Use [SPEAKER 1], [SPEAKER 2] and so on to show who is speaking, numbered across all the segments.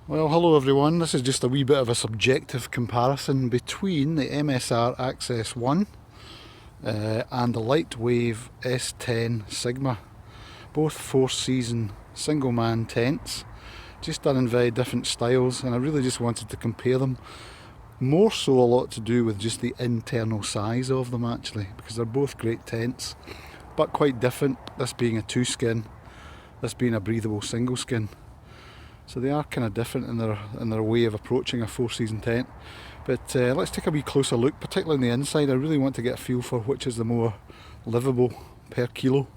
[SPEAKER 1] Well, hello everyone. This is just a wee bit of a subjective comparison between the MSR Access 1 and the Lightwave S10 Sigma. Both four-season single-man tents, just done in very different styles, and I really just wanted to compare them. More so a lot to do with just the internal size of them actually, because they're both great tents, but quite different, this being a two-skin, this being a breathable single skin. So they are kind of different in their way of approaching a four-season tent. But let's take a wee closer look, particularly on the inside. I really want to get a feel for which is the more livable per kilo.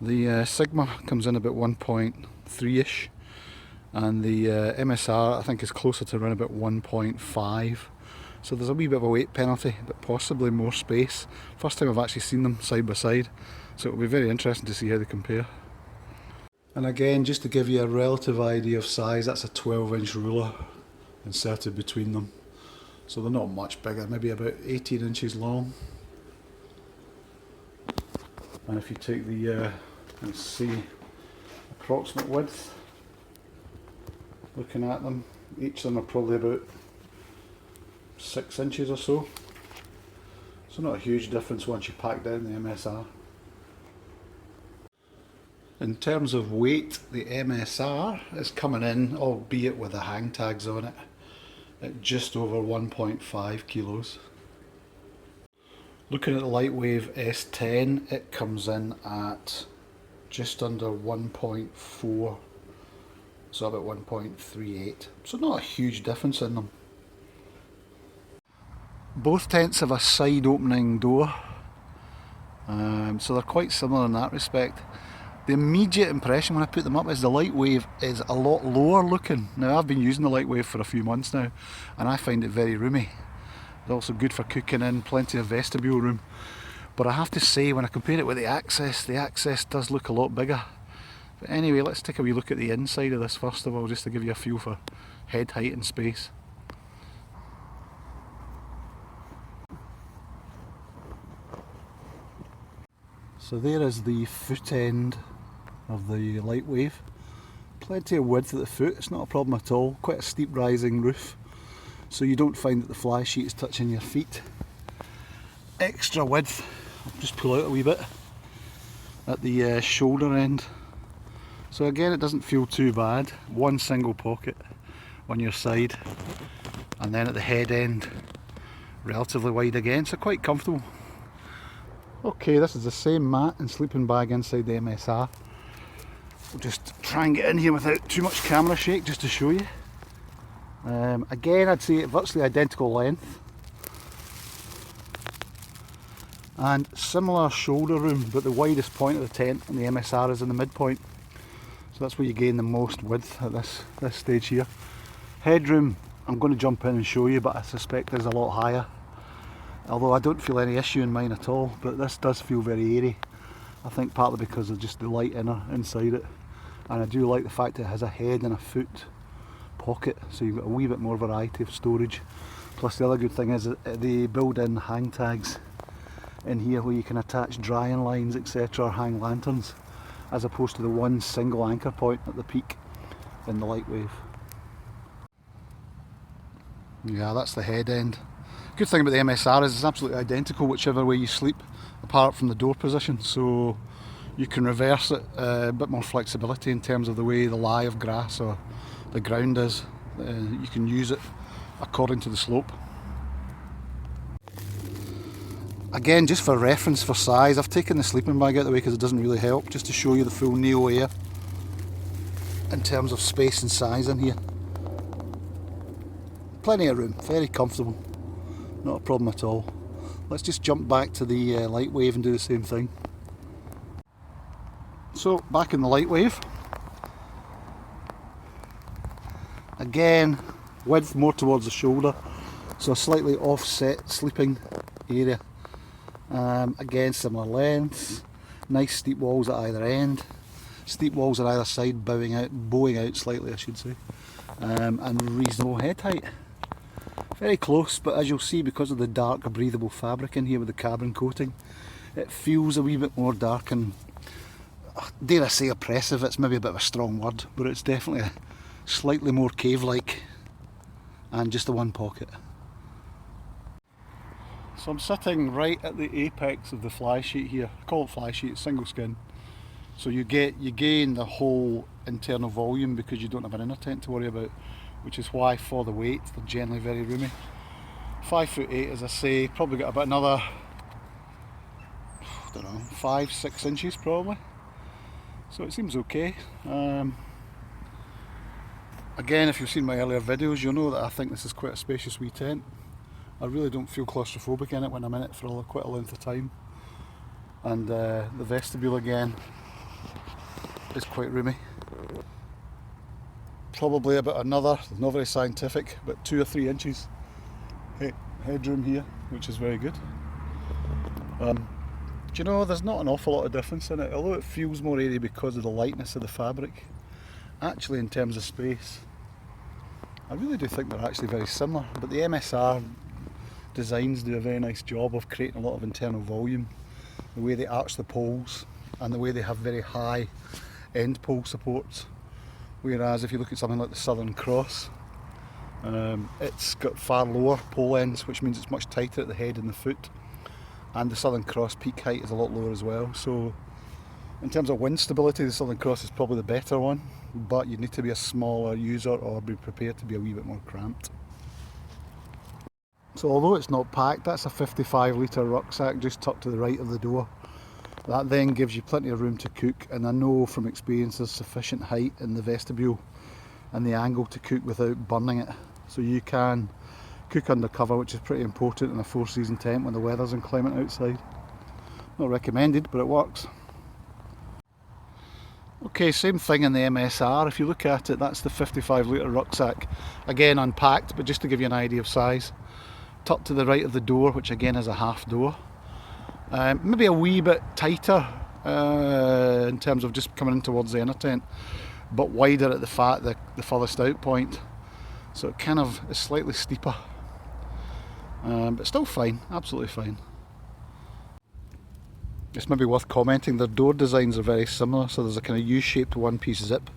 [SPEAKER 1] The Sigma comes in about 1.3ish, and the MSR I think is closer to around about 1.5. So there's a wee bit of a weight penalty, but possibly more space. First time I've actually seen them side by side, so it'll be very interesting to see how they compare. And again, just to give you a relative idea of size, that's a 12-inch ruler inserted between them. So they're not much bigger, maybe about 18 inches long. And if you take the, let's see, approximate width, looking at them, each of them are probably about 6 inches or so. So not a huge difference once you pack down the MSR. In terms of weight, the MSR is coming in, albeit with the hang tags on it, at just over 1.5 kilos. Looking at the Lightwave S10, it comes in at just under 1.4, so about 1.38. So not a huge difference in them. Both tents have a side opening door, so they're quite similar in that respect. The immediate impression when I put them up is the Lightwave is a lot lower looking. Now I've been using the Lightwave for a few months now and I find it very roomy. It's also good for cooking in, plenty of vestibule room. But I have to say, when I compare it with the Access does look a lot bigger. But anyway, let's take a wee look at the inside of this first of all, just to give you a feel for head height and space. So there is the foot end of the Lightwave. Plenty of width at the foot, it's not a problem at all. Quite a steep rising roof, so you don't find that the fly sheet is touching your feet. Extra width, I'll just pull out a wee bit, at the shoulder end. So again, it doesn't feel too bad. One single pocket on your side, and then at the head end, relatively wide again, so quite comfortable. Okay, this is the same mat and sleeping bag inside the MSR. We'll just try and get in here without too much camera shake just to show you. Again, I'd say virtually identical length. And similar shoulder room, but the widest point of the tent on the MSR is in the midpoint. So that's where you gain the most width at this stage here. Headroom, I'm going to jump in and show you, but I suspect is a lot higher. Although I don't feel any issue in mine at all, but this does feel very airy. I think partly because of just the light inner inside it. And I do like the fact it has a head and a foot pocket, so you've got a wee bit more variety of storage. Plus the other good thing is that they build in hang tags in here where you can attach drying lines, etc., or hang lanterns, as opposed to the one single anchor point at the peak in the Lightwave. Yeah, that's the head end. Good thing about the MSR is it's absolutely identical whichever way you sleep, apart from the door position, so you can reverse it, a bit more flexibility in terms of the way the lie of grass or the ground is. You can use it according to the slope. Again, just for reference for size, I've taken the sleeping bag out of the way because it doesn't really help, just to show you the full Neo Air in terms of space and size in here. Plenty of room, very comfortable. Not a problem at all. Let's just jump back to the Lightwave and do the same thing. So back in the Lightwave. Again, width more towards the shoulder, so a slightly offset sleeping area. Again, similar length. Nice steep walls at either end. Steep walls on either side, bowing out slightly, I should say. And reasonable head height. Very close, but as you'll see, because of the dark breathable fabric in here with the carbon coating, it feels a wee bit more dark and, dare I say, oppressive. It's maybe a bit of a strong word, but it's definitely slightly more cave-like, and just the one pocket. So I'm sitting right at the apex of the fly sheet here. I call it fly sheet, it's single skin. So you gain the whole internal volume because you don't have an inner tent to worry about, which is why for the weight they're generally very roomy. 5'8", as I say, probably got about another, I don't know, 5-6 inches probably. So it seems okay. Again, if you've seen my earlier videos, you'll know that I think this is quite a spacious wee tent. I really don't feel claustrophobic in it when I'm in it for quite a length of time. And the vestibule again is quite roomy. Probably about another, not very scientific, but 2 or 3 inches headroom here, which is very good. Do you know, there's not an awful lot of difference in it, although it feels more airy because of the lightness of the fabric. Actually, in terms of space, I really do think they're actually very similar, but the MSR designs do a very nice job of creating a lot of internal volume. The way they arch the poles and the way they have very high end pole supports, whereas if you look at something like the Southern Cross, it's got far lower pole ends, which means it's much tighter at the head and the foot, and the Southern Cross peak height is a lot lower as well. So in terms of wind stability, the Southern Cross is probably the better one, but you need to be a smaller user or be prepared to be a wee bit more cramped. So although it's not packed, that's a 55 litre rucksack just tucked to the right of the door. That then gives you plenty of room to cook, and I know from experience there's sufficient height in the vestibule and the angle to cook without burning it. So you can cook under cover, which is pretty important in a 4-season tent when the weather's inclement outside. Not recommended, but it works. Okay, same thing in the MSR. If you look at it, that's the 55 litre rucksack. Again unpacked, but just to give you an idea of size. Tucked to the right of the door, which again has a half door. Maybe a wee bit tighter in terms of just coming in towards the inner tent, but wider at the furthest out point. So it kind of is slightly steeper, but still fine, absolutely fine. It's maybe worth commenting, their door designs are very similar. So there's a kind of U-shaped one-piece zip,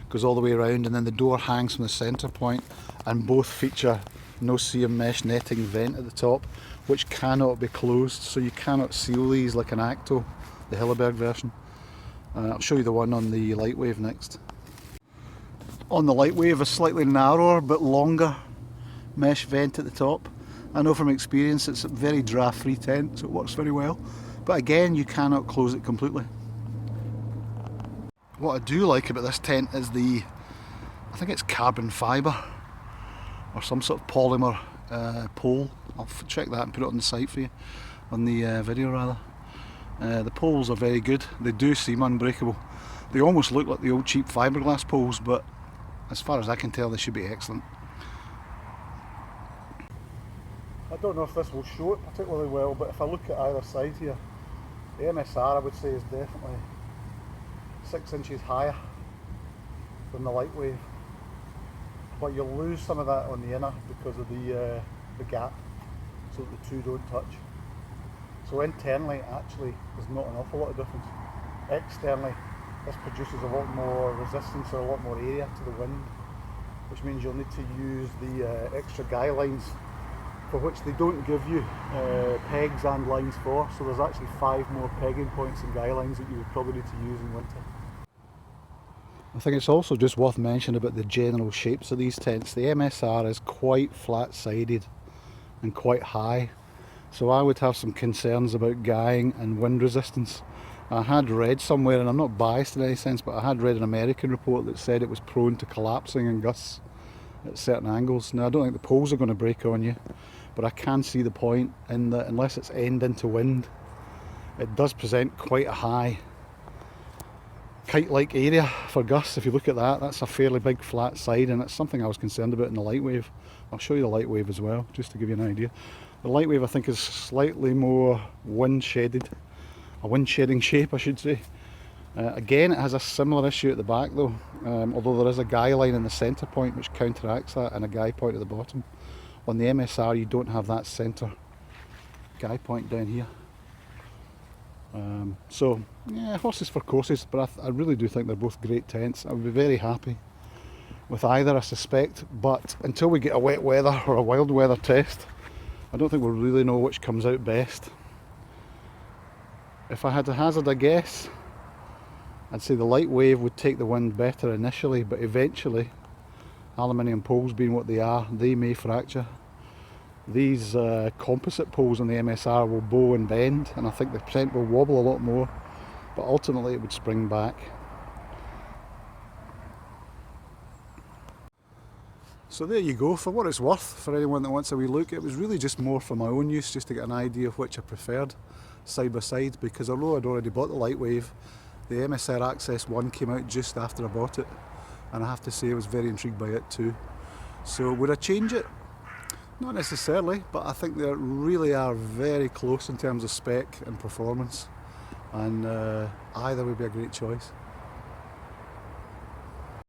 [SPEAKER 1] goes all the way around, and then the door hangs from the centre point, and both feature no-seam mesh netting vent at the top, which cannot be closed, so you cannot seal these like an Acto, the Hilleberg version. I'll show you the one on the Lightwave next. On the Lightwave, a slightly narrower but longer mesh vent at the top. I know from experience it's a very draft-free tent, so it works very well. But again, you cannot close it completely. What I do like about this tent is I think it's carbon fibre or some sort of polymer pole. I'll check that and put it on the site for you, on the video rather. The poles are very good, they do seem unbreakable. They almost look like the old cheap fiberglass poles, but as far as I can tell they should be excellent. I don't know if this will show it particularly well, but if I look at either side here, the MSR I would say is definitely 6 inches higher than the Lightwave, but you'll lose some of that on the inner because of the gap, so that the two don't touch. So internally actually there's not an awful lot of difference. Externally this produces a lot more resistance or a lot more area to the wind, which means you'll need to use the extra guy lines, for which they don't give you pegs and lines for. So there's actually 5 more pegging points and guy lines that you would probably need to use in winter. I think it's also just worth mentioning about the general shapes of these tents. The MSR is quite flat-sided and quite high, so I would have some concerns about guying and wind resistance. I had read somewhere, and I'm not biased in any sense, but I had read an American report that said it was prone to collapsing in gusts at certain angles. Now I don't think the poles are going to break on you, but I can see the point in that unless it's end into wind, it does present quite a high kite-like area for gusts. If you look at that, that's a fairly big flat side, and it's something I was concerned about in the Lightwave. I'll show you the Lightwave as well, just to give you an idea. The Lightwave I think is slightly more wind-shedded, a wind-shedding shape I should say. Again, it has a similar issue at the back though, although there is a guy line in the centre point which counteracts that, and a guy point at the bottom. On the MSR you don't have that centre guy point down here. So yeah, horses for courses, but I really do think they're both great tents. I would be very happy with either, I suspect, but until we get a wet weather or a wild weather test, I don't think we'll really know which comes out best. If I had to hazard a guess, I'd say the Lightwave would take the wind better initially, but eventually, aluminium poles being what they are, they may fracture. These composite poles on the MSR will bow and bend, and I think the percent will wobble a lot more, but ultimately it would spring back. So there you go. For what it's worth, for anyone that wants a wee look, it was really just more for my own use, just to get an idea of which I preferred side by side, because although I'd already bought the Lightwave, the MSR Access 1 came out just after I bought it, and I have to say I was very intrigued by it too. So would I change it? Not necessarily, but I think they really are very close in terms of spec and performance, and either would be a great choice.